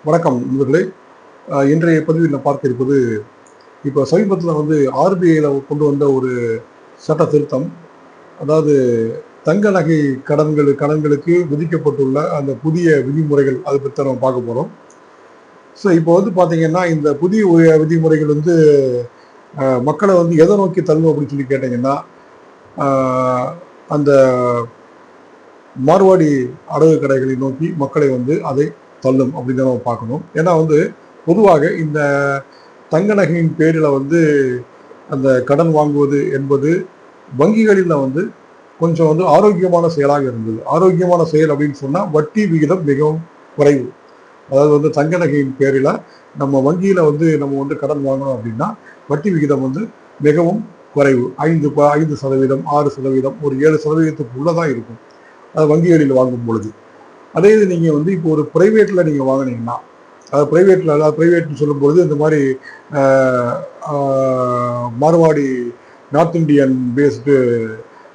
வணக்கம் நண்பர்களே. இன்றைய பதிவில் நான் பார்க்க இருப்பது, இப்போ சமீபத்தில் வந்து ஆர்பிஐயில் கொண்டு வந்த ஒரு சட்ட திருத்தம். அதாவது தங்க நகை கடன்களுக்கு விதிக்கப்பட்டுள்ள அந்த புதிய விதிமுறைகள், அதை பற்றி நம்ம பார்க்க போகிறோம். ஸோ இப்போ வந்து பார்த்தீங்கன்னா, இந்த புதிய விதிமுறைகள் வந்து மக்களை வந்து எதை நோக்கி தள்ளும் அப்படின்னு சொல்லி கேட்டிங்கன்னா, அந்த மார்வாடி அடகு கடைகளை நோக்கி மக்களை வந்து அதை தள்ளும் அப்படின்னு நம்ம பார்க்கணும். ஏன்னா வந்து பொதுவாக இந்த தங்க நகையின் பேரில் வந்து அந்த கடன் வாங்குவது என்பது வங்கிகளில் வந்து கொஞ்சம் வந்து ஆரோக்கியமான செயலாக இருந்தது. ஆரோக்கியமான செயல் அப்படின்னு சொன்னால் வட்டி விகிதம் மிகவும் குறைவு. அதாவது வந்து தங்க நகையின் பேரில் நம்ம வங்கியில் வந்து நம்ம வந்து கடன் வாங்கணும் அப்படின்னா வட்டி விகிதம் வந்து மிகவும் குறைவு. 5%, 6%, ஒரு 7% உள்ளதான் இருக்கும் அது வங்கிகளில் வாங்கும் பொழுது. அதே இது நீங்கள் வந்து இப்போ ஒரு ப்ரைவேட்டில் நீங்கள் வாங்கினீங்கன்னா, அதாவது ப்ரைவேட்னு சொல்லும்பொழுது இந்த மாதிரி மார்வாடி நார்த் இந்தியன் பேஸ்டு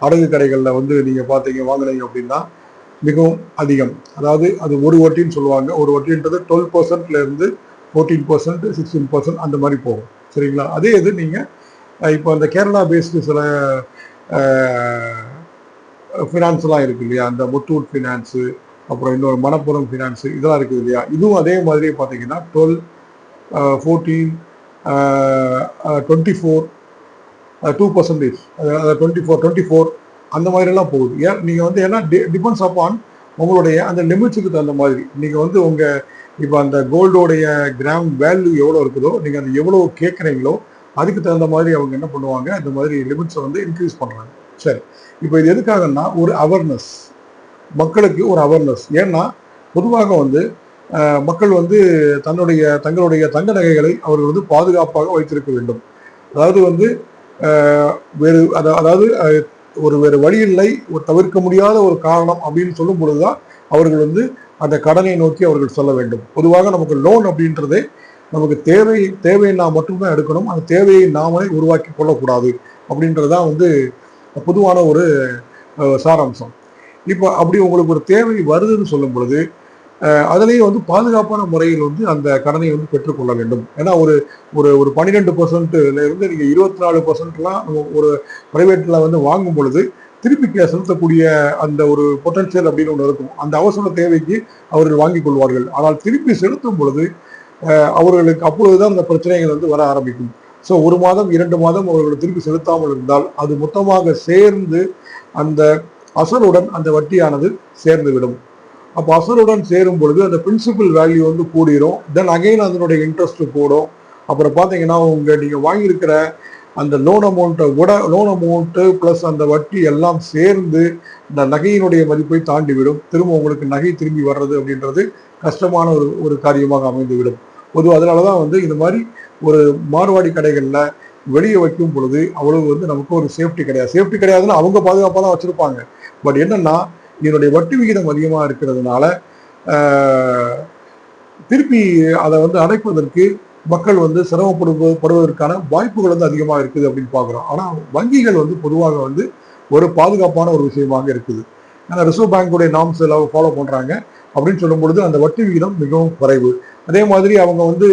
அடகு கடைகளில் வந்து நீங்கள் வாங்கினீங்க அப்படின்னா மிகவும் அதிகம். அதாவது அது ஒரு வட்டின்னு சொல்லுவாங்க. ஒரு வட்டின்றது 12%லேருந்து 14%, 16% அந்த மாதிரி போகும். சரிங்களா? அதே இது நீங்கள் இப்போ அந்த கேரளா பேஸ்டு சில ஃபினான்ஸ்லாம் இருக்குது இல்லையா, அந்த முத்தூட் ஃபினான்ஸு, அப்புறம் இன்னொரு மணப்புரம் ஃபினான்ஸு, இதெல்லாம் இருக்குது இல்லையா, இதுவும் அதே மாதிரியே பார்த்தீங்கன்னா 12, 14, 24, 2%, அதாவது 24 அந்த மாதிரிலாம் போகுது. நீங்கள் வந்து ஏன்னா டிபெண்ட்ஸ் அப்பான் உங்களுடைய அந்த லிமிட்ஸுக்கு தகுந்த மாதிரி நீங்கள் வந்து உங்கள் இப்போ அந்த கோல்டோடைய கிராம் வேல்யூ எவ்வளோ இருக்குதோ, நீங்கள் அந்த எவ்வளோ கேட்குறீங்களோ அதுக்கு தகுந்த மாதிரி அவங்க என்ன பண்ணுவாங்க, இந்த மாதிரி லிமிட்ஸை வந்து இன்க்ரீஸ் பண்ணுறாங்க. சரி, இப்போ இது எதுக்காகன்னா ஒரு அவேர்னஸ், மக்களுக்கு ஒரு அவேர்னஸ். ஏன்னா பொதுவாக வந்து மக்கள் வந்து தங்களுடைய தங்க நகைகளை அவர்கள் வந்து பாதுகாப்பாக வைத்திருக்க வேண்டும். அதாவது வந்து அதாவது வேறு வழி இல்லை, ஒரு தவிர்க்க முடியாத ஒரு காரணம் அப்படின்னு சொல்லும் பொழுதுதான் அவர்கள் வந்து அந்த கடனை நோக்கி அவர்கள் சொல்ல வேண்டும். பொதுவாக நமக்கு லோன் அப்படின்றதே நமக்கு தேவைன்னா மட்டும்தான் எடுக்கணும். அந்த தேவையை நாமளே உருவாக்கி கொள்ளக்கூடாது அப்படின்றதான் வந்து பொதுவான ஒரு சாராம்சம். இப்போ அப்படி உங்களுக்கு ஒரு தேவை வருதுன்னு சொல்லும் பொழுது அதுலேயே வந்து பாதுகாப்பான முறையில் வந்து அந்த கடனை வந்து பெற்றுக்கொள்ள வேண்டும். ஏன்னா ஒரு ஒரு 12%லேருந்து நீங்கள் 24%லாம் ஒரு ப்ரைவேட்டில் வந்து வாங்கும் பொழுது திருப்பி செலுத்தக்கூடிய அந்த ஒரு பொட்டன்ஷியல் அப்படின்னு ஒன்று இருக்கும். அந்த அவசர தேவைக்கு அவர்கள் வாங்கிக் கொள்வார்கள். ஆனால் திருப்பி செலுத்தும் பொழுது அவர்களுக்கு அப்பொழுதுதான் அந்த பிரச்சனைகள் வந்து வர ஆரம்பிக்கும். ஸோ 1 மாதம் 2 மாதம் அவர்கள் திருப்பி செலுத்தாமல் இருந்தால் அது மொத்தமாக சேர்ந்து அந்த அசலுடன் அந்த வட்டியானது சேர்ந்துவிடும். அப்போ அசலுடன் சேரும் பொழுது அந்த பிரின்சிபல் வேல்யூ வந்து கூடிரும். தென் அகைன் அதனுடைய இன்ட்ரெஸ்ட் கூடும். அப்புறம் பார்த்தீங்கன்னா நீங்கள் வாங்கியிருக்கிற அந்த லோன் அமௌண்ட்டு ப்ளஸ் அந்த வட்டி எல்லாம் சேர்ந்து இந்த நகையினுடைய மதிப்பை தாண்டிவிடும். திரும்ப உங்களுக்கு நகை திரும்பி வர்றது அப்படின்றது கஷ்டமான ஒரு காரியமாக அமைந்துவிடும். பொதுவாக அதனால தான் வந்து இந்த மாதிரி ஒரு மார்வாடி கடைகளில் வெளியே வைக்கும் பொழுது அவ்வளவு வந்து நமக்கு ஒரு சேஃப்டி கிடையாதுன்னு அவங்க பாதுகாப்பாக தான் வச்சுருப்பாங்க. பட் என்னன்னா இதனுடைய வட்டி விகிதம் அதிகமாக இருக்கிறதுனால திருப்பி அதை வந்து அடைப்பதற்கு மக்கள் வந்து சிரமப்படுவதற்கான வாய்ப்புகள் வந்து அதிகமாக இருக்குது அப்படின்னு பார்க்குறோம். ஆனால் வங்கிகள் வந்து பொதுவாக வந்து ஒரு பாதுகாப்பான ஒரு விஷயமாக இருக்குது. ஏன்னா ரிசர்வ் பேங்குடைய நார்ம்ஸ் எல்லாம் ஃபாலோ பண்ணுறாங்க அப்படின்னு சொல்லும் பொழுது அந்த வட்டி விகிதம் மிகவும் குறைவு. அதே மாதிரி அவங்க வந்து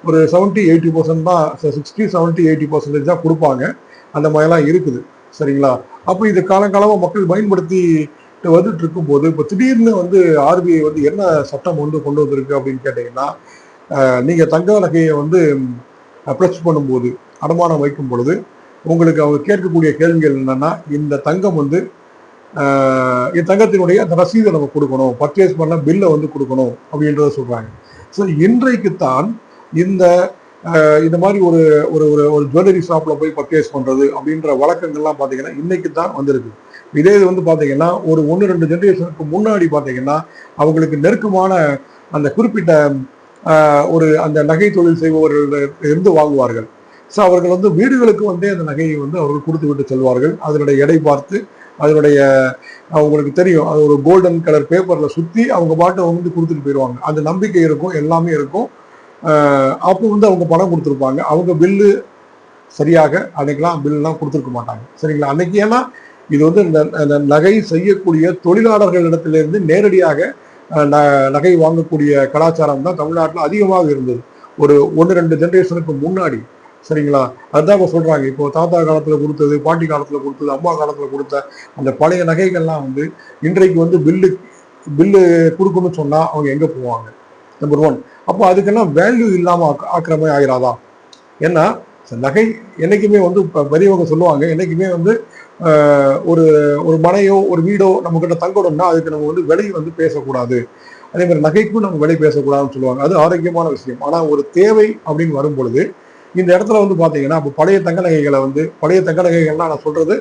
ஒரு 70-80% தான், 60-70-80% தான் கொடுப்பாங்க. அந்த மாதிரிலாம் இருக்குது. சரிங்களா? அப்போ இது காலங்காலமாக மக்கள் பயன்படுத்தி வந்துட்டு இருக்கும்போது இப்போ திடீர்னு வந்து ஆர்பிஐ வந்து என்ன சட்டம் வந்து கொண்டு வந்திருக்கு அப்படின்னு கேட்டிங்கன்னா, நீங்கள் தங்க நகையை வந்து ப்ளஸ் பண்ணும்போது, அடமானம் வைக்கும் பொழுது உங்களுக்கு அவங்க கேட்கக்கூடிய கேள்விகள் என்னன்னா, இந்த தங்கம் வந்து தங்கத்தினுடைய அந்த ரசீதை நம்ம கொடுக்கணும், பர்ச்சேஸ் பண்ண பில்லை வந்து கொடுக்கணும் அப்படின்றத சொல்கிறாங்க. ஸோ இன்றைக்குத்தான் இந்த மாதிரி ஒரு ஒரு ஜுவல்லரி ஷாப்பில் போய் பர்ச்சேஸ் பண்ணுறது அப்படின்ற வழக்கங்கள்லாம் பார்த்தீங்கன்னா இன்னைக்கு தான் வந்திருக்கு. இதே இது வந்து பார்த்தீங்கன்னா ஒரு 1-2 ஜென்ரேஷனுக்கு முன்னாடி பார்த்தீங்கன்னா அவங்களுக்கு நெருக்கமான அந்த குறிப்பிட்ட அந்த நகை தொழில் செய்பவர்கள் இருந்து வாங்குவார்கள். ஸோ அவர்கள் வந்து வீடுகளுக்கு வந்து அந்த நகையை வந்து அவர்கள் கொடுத்து விட்டு செல்வார்கள். அதனுடைய எடை பார்த்து அதனுடைய அவங்களுக்கு தெரியும், அது ஒரு கோல்டன் கலர் பேப்பரில் சுற்றி அவங்க பாட்டை வந்து கொடுத்துட்டு போயிடுவாங்க. அந்த நம்பிக்கை இருக்கும், எல்லாமே இருக்கும். அப்போ வந்து அவங்க பணம் கொடுத்துருப்பாங்க. அவங்க பில்லு சரியாக அன்னைக்கெல்லாம் பில்லாம் கொடுத்துருக்க மாட்டாங்க. சரிங்களா? அன்னைக்கு ஏன்னா இது வந்து இந்த நகை செய்யக்கூடிய தொழிலாளர்களிடத்திலிருந்து நேரடியாக நகை வாங்கக்கூடிய கலாச்சாரம் தான் தமிழ்நாட்டில் அதிகமாக இருந்தது ஒரு 1-2 ஜென்ரேஷனுக்கு முன்னாடி. சரிங்களா? அதுதான் இப்போ சொல்றாங்க. இப்போ தாத்தா காலத்துல கொடுத்தது, பாட்டி காலத்துல கொடுத்தது, அம்மா காலத்துல கொடுத்த அந்த பழைய நகைகள்லாம் வந்து இன்றைக்கு வந்து பில்லு கொடுக்கணும்னு சொன்னா அவங்க எங்க போவாங்க? நம்பர் 1. அப்போ அதுக்கெல்லாம் வேல்யூ இல்லாம ஆக்குற மாதிரி ஆயிராதா? ஏன்னா நகை என்னைக்குமே வந்து பெரியவங்க சொல்லுவாங்க, என்னைக்குமே வந்து ஒரு ஒரு மனையோ ஒரு வீடோ நம்ம கிட்ட தங்கணும்னா அதுக்கு நம்ம வந்து விலை வந்து பேசக்கூடாது. அதே மாதிரி நகைக்கும் நம்ம விலை பேசக்கூடாதுன்னு சொல்லுவாங்க. அது ஆரோக்கியமான விஷயம். ஆனா ஒரு தேவை அப்படின்னு வரும் பொழுது இந்த இடத்துல வந்து பாத்தீங்கன்னா அப்போ பழைய தங்க நகைகளை வந்து பழைய தங்க நகைகள்லாம் நான் சொல்றது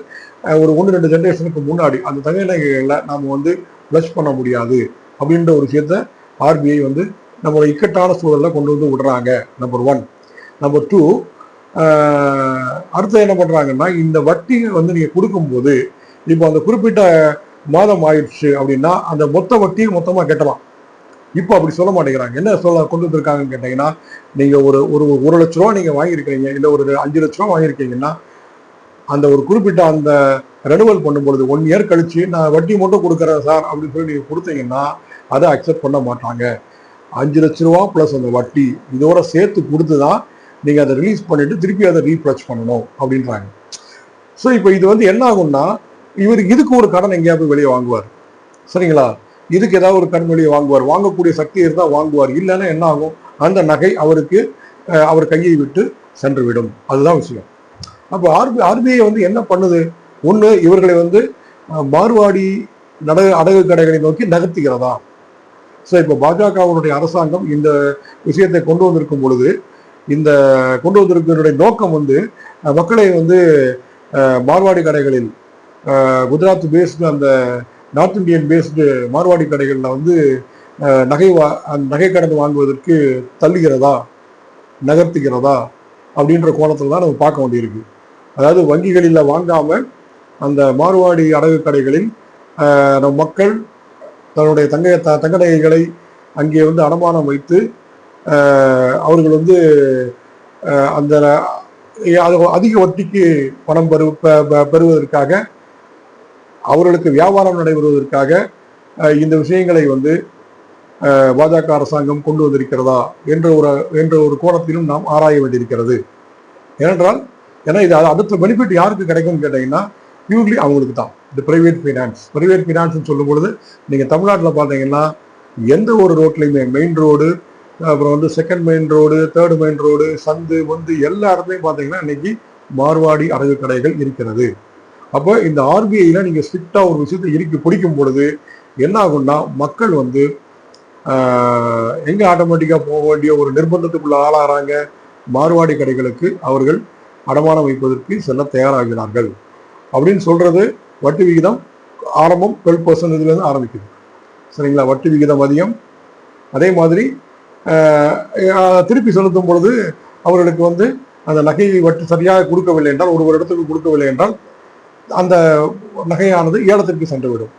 ஒரு 1-2 ஜென்ரேஷனுக்கு முன்னாடி அந்த தங்க நகைகளை நாம வந்து பிளஸ் பண்ண முடியாது அப்படின்ற ஒரு விஷயத்த ஆர்பிஐ வந்து நம்மளோட இக்கட்டான சூழல்ல கொண்டு வந்து விடுறாங்க. நம்பர் 1. நம்பர் 2, அடுத்து என்ன பண்றாங்கன்னா இந்த வட்டி வந்து நீங்க கொடுக்கும்போது இப்போ அந்த குறிப்பிட்ட மாதம் ஆயிடுச்சு அப்படின்னா அந்த மொத்த வட்டியை மொத்தமா கட்டலாம். இப்போ அப்படி சொல்ல மாட்டேங்கிறாங்க. என்ன கொண்டு வந்திருக்காங்கன்னு கேட்டீங்கன்னா, நீங்க ஒரு 1 லட்ச ரூபா நீங்க வாங்கியிருக்கீங்க, இல்ல ஒரு 5 லட்ச ரூபா வாங்கியிருக்கீங்கன்னா அந்த ஒரு குறிப்பிட்ட அந்த ரெனுவல் பண்ணும்பொழுது 1 இயர் கழிச்சு நான் வட்டி மட்டும் கொடுக்குறேன் சார் அப்படின்னு சொல்லி நீங்க கொடுத்தீங்கன்னா அதை அக்செப்ட் பண்ண மாட்டாங்க. 5 லட்ச ரூபா பிளஸ் அந்த வட்டி இதோட சேர்த்து கொடுத்துதான் நீங்க அதை ரிலீஸ் பண்ணிட்டு திருப்பி அதை ரீப்ளச் பண்ணணும் அப்படின்றாங்க. ஸோ இப்போ இது வந்து என்ன ஆகும்னா இவருக்கு இதுக்கு ஒரு கடன் எங்கேயாவது வெளியே வாங்குவார். சரிங்களா? இதுக்கு ஏதாவது ஒரு கடன் வெளியே வாங்குவார். வாங்கக்கூடிய சக்தி இருந்தால் வாங்குவார். இல்லைன்னா என்ன ஆகும்? அந்த நகை அவர் கையை விட்டு சென்று விடும். அதுதான் விஷயம். அப்போ ஆர்பிஐ வந்து என்ன பண்ணுது? ஒன்று, இவர்களை வந்து மார்வாடி அடகு கடைகளை நோக்கி நகர்த்துகிறதா? ஸோ இப்போ பாஜகவுடைய அரசாங்கம் இந்த விஷயத்தை கொண்டு வந்திருக்கும் பொழுது இந்த கொண்டு வந்திருக்கிற நோக்கம் வந்து மக்களை வந்து மார்வாடி கடைகளில் குஜராத் பேஸ்டு அந்த நார்த் இந்தியன் பேஸ்டு மார்வாடி கடைகளில் வந்து நகை கடன் வாங்குவதற்கு தள்ளுகிறதா, நகர்த்துகிறதா அப்படின்ற கோணத்தில் தான் நம்ம பார்க்க வேண்டியிருக்கு. அதாவது வங்கிகளில் வாங்காம அந்த மார்வாடி அடகு கடைகளில் நம் மக்கள் தன்னுடைய தங்க நகைகளை அங்கே வந்து அடமானம் வைத்து அவர்கள் வந்து அந்த அதிக வட்டிக்கு பணம் பெறுவதற்காக அவர்களுக்கு வியாபாரம் நடைபெறுவதற்காக இந்த விஷயங்களை வந்து பாஜக அரசாங்கம் கொண்டு வந்திருக்கிறதா என்ற ஒரு கோணத்திலும் நாம் ஆராய வேண்டியிருக்கிறது. ஏன்னா இது அடுத்த பெனிஃபிட் யாருக்கு கிடைக்கும்னு கேட்டீங்கன்னா பியூர்லி அவங்களுக்கு தான். இந்த பிரைவேட் ஃபினான்ஸ் சொல்லும் பொழுது நீங்க தமிழ்நாட்டில் பார்த்தீங்கன்னா எந்த ஒரு ரோட்லையுமே மெயின் ரோடு, அப்புறம் வந்து second main road, third main road, சந்து வந்து எல்லா இடத்துலையும் பார்த்தீங்கன்னா இன்னைக்கு மார்வாடி அடகு கடைகள் இருக்கிறது. அப்போ இந்த ஆர்பிஐல நீங்க ஸ்ட்ரிக்டா ஒரு விஷயத்தை பிடிக்கும் பொழுது என்ன ஆகும்னா மக்கள் வந்து எங்க ஆட்டோமேட்டிக்கா போக வேண்டிய ஒரு நிர்பந்தத்துக்குள்ள ஆளாகிறாங்க. மார்வாடி கடைகளுக்கு அவர்கள் அடமானம் வைப்பதற்கு செல்ல தயாராகிறார்கள். அப்படின்னு சொல்றது வட்டி விகிதம் ஆரம்பம் 12% இதுல இருந்து ஆரம்பிக்குது. சரிங்களா? வட்டி விகிதம் அதிகம். அதே மாதிரி திருப்பி செலுத்தும் பொழுது அவர்களுக்கு வந்து அந்த நகையை வட்டி சரியாக கொடுக்கவில்லை என்றால், ஒரு இடத்துக்கு கொடுக்கவில்லை என்றால் அந்த நகையானது ஏலத்திற்கு சென்றுவிடும்.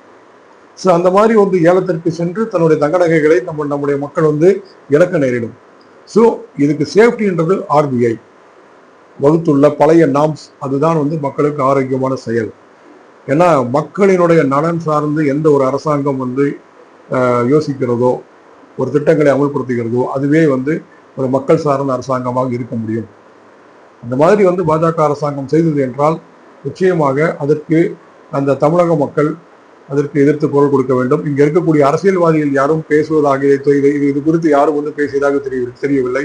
ஸோ அந்த மாதிரி வந்து ஏலத்திற்கு சென்று தன்னுடைய தங்க நகைகளை நம்முடைய மக்கள் வந்து இழக்க நேரிடும். ஸோ இதுக்கு சேஃப்டின்றது ஆர்பிஐ வகுத்துள்ள பழைய நாம்ஸ், அதுதான் வந்து மக்களுக்கு ஆரோக்கியமான செயல். ஏன்னா மக்களினுடைய நலன் சார்ந்து எந்த ஒரு அரசாங்கம் வந்து யோசிக்கிறதோ, ஒரு திட்டங்களை அமல்படுத்துகிறதோ, அதுவே வந்து ஒரு மக்கள் சார்ந்த அரசாங்கமாக இருக்க முடியும். அந்த மாதிரி வந்து பாஜக அரசாங்கம் செய்தது என்றால் நிச்சயமாக அதற்கு அந்த தமிழக மக்கள் அதற்கு எதிர்த்து குரல் கொடுக்க வேண்டும். இங்க இருக்கக்கூடிய அரசியல்வாதிகள் யாரும் பேசுவதாக இது குறித்து யாரும் வந்து பேசியதாக தெரியவில்லை.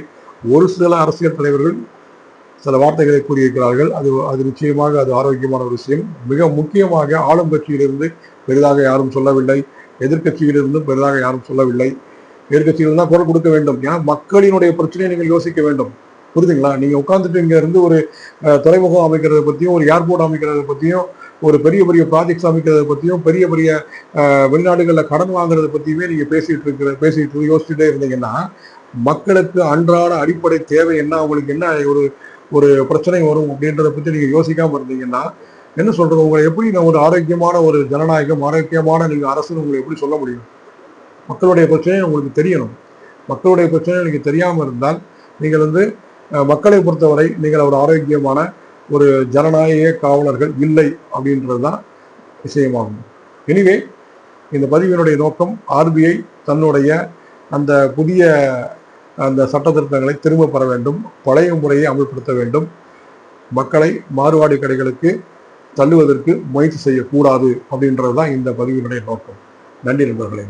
ஒரு சில அரசியல் தலைவர்கள் சில வார்த்தைகளை கூறியிருக்கிறார்கள். அது நிச்சயமாக அது ஆரோக்கியமான ஒரு விஷயம். மிக முக்கியமாக ஆளும் கட்சியிலிருந்து பெரிதாக யாரும் சொல்லவில்லை, எதிர்கட்சியிலிருந்தும் பெரிதாக யாரும் சொல்லவில்லை. எதிர்கட்சிகள் தான் குரல் கொடுக்க வேண்டும். ஏன்னா மக்களினுடைய பிரச்சனையை நீங்கள் யோசிக்க வேண்டும். புரியுதுங்களா? நீங்க உட்காந்துட்டு இங்க இருந்து ஒரு துறைமுகம் அமைக்கிறத பத்தியும், ஒரு ஏர்போர்ட் அமைக்கிறத பத்தியும், ஒரு பெரிய பெரிய ப்ராஜெக்ட்ஸ் அமைக்கிறத பத்தியும், பெரிய பெரிய வெளிநாடுகளில் கடன் வாங்குறத பத்தியுமே நீங்க பேசிட்டு யோசிச்சுட்டே இருந்தீங்கன்னா மக்களுக்கு அன்றாட அடிப்படை தேவை என்ன, அவங்களுக்கு என்ன ஒரு பிரச்சனை வரும் அப்படின்றத பத்தி நீங்க யோசிக்காம இருந்தீங்கன்னா என்ன சொல்றது? உங்களை எப்படி நான் ஒரு ஆரோக்கியமான ஒரு ஜனநாயகம், ஆரோக்கியமான நீங்க அரசுன்னு உங்களை எப்படி சொல்ல முடியும்? மக்களுடைய பிரச்சனை உங்களுக்கு தெரியணும். மக்களுடைய பிரச்சனை நீங்க தெரியாம இருந்தால் நீங்கள் வந்து மக்களை பொறுத்தவரை நீங்கள் ஒரு ஆரோக்கியமான ஒரு ஜனநாயக காவலர்கள் இல்லை அப்படின்றதுதான் விஷயமாகும். எனிவே இந்த பதிவினுடைய நோக்கம் ஆர்பிஐ தன்னுடைய அந்த புதிய அந்த சட்ட திருத்தங்களை திரும்ப பெற வேண்டும், பழைய முறையை அமல்படுத்த வேண்டும், மக்களை மாறுவாடி கடைகளுக்கு தள்ளுவதற்கு முயற்சி செய்யக்கூடாது அப்படின்றது தான் இந்த பதிவினுடைய நோக்கம். நன்றி நண்பர்களே.